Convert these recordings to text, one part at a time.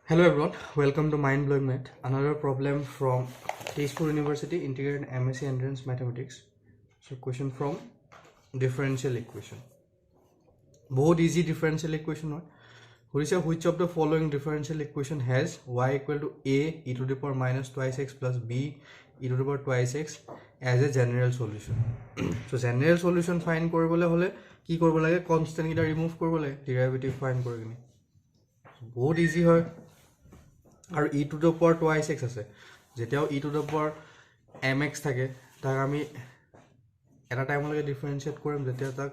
Hello everyone, welcome to Mind Blowing Math. Another problem from Tezpur University Integrated M.Sc Entrance Mathematics. So question from differential equation. Both easy differential equation. Which of the following differential equation has y equal to a e to the power minus twice x plus b e to the power twice x as a general solution? So general solution find koribole hole ki korbo lage, constant kita remove korbo lage, derivative find korigini. Both easy hoy. আৰু e to the power twice x আছে যেতিয়াও e to the power mx থাকে তাক আমি এটা টাইমলৈকে ডিফাৰেন্সিয়েট কৰিম যেতিয়া তাক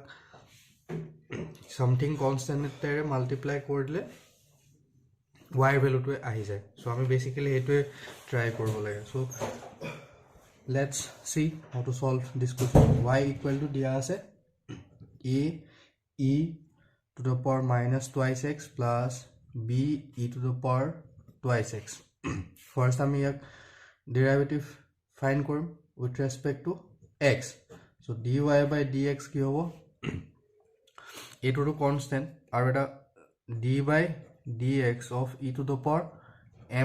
সামথিং কনস্ট্যান্টেৰে মাল্টিপ্লাই কৰিলে y ভ্যালুটো আহি যায় সো আমি বেসিক্যালি হেতুৱে ট্ৰাই কৰিব লাগে so let's see how to solve this question y equal to দিয়া আছে a e to the power minus twice x plus b e to the power twice x. First আমি ইয়াক derivative find কৰিম with respect to x. So dy by dx কি হ'ব এইটো constant আৰু এটা d by dx of e to the power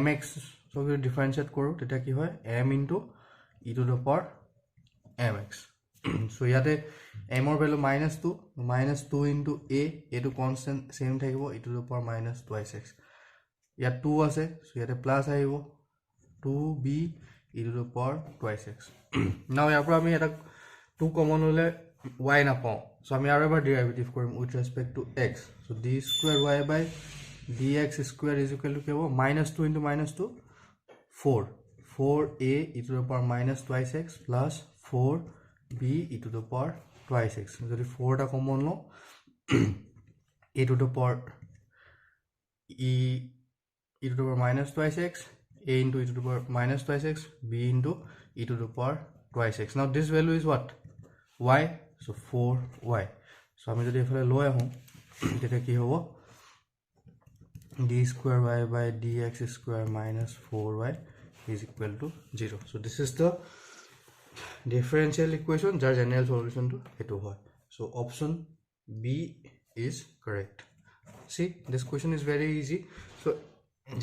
mx so we differentiate কৰো তেতিয়া কি হয় m into e to the power mx. So ইয়াতে m ৰ ভ্যালু -2 into a এইটো constant same থাকিব e to the power minus twice x. ইয়াত 2 আছে সো ইয়াতে প্লাস আহিব 2b e to the power twice x. নাও ইয়াৰ পৰা আমি এটা 2 কমন হলে y না পাও সো আমি আৰু এবাৰ ডেৰিভেটিভ কৰিম with respect to x. So d square y by dx square is equal to কি হ'ব -2 into -2 4a e to the power minus twice x plus 4b e to the power twice x. যদি 4 টা common লো e to the power e to the power minus twice x, a into e to the power minus twice x, b into e to the power twice x. Now this value is what? Y. So 4y. So আমি যদি এফালে লৈ আহো তেতিয়া কি হ'ব d square y by dx square minus 4y is equal to 0. So this is the differential equation jar general solution to etu hoy. So option B is correct. See, this question is very easy. So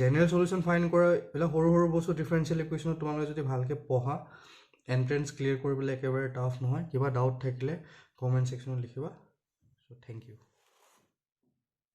general solution find কৰা এলা হৰু হৰু বস্তু differential ইকুৱেচন তোমালোকে যদি ভালকে পঢ়া entrance clear কৰিবলৈ একেবাৰে tough নহয় কিবা ডাউট থাকিলে কমেন্ট সেকশনত লিখিবা সো থ্যাংক ইউ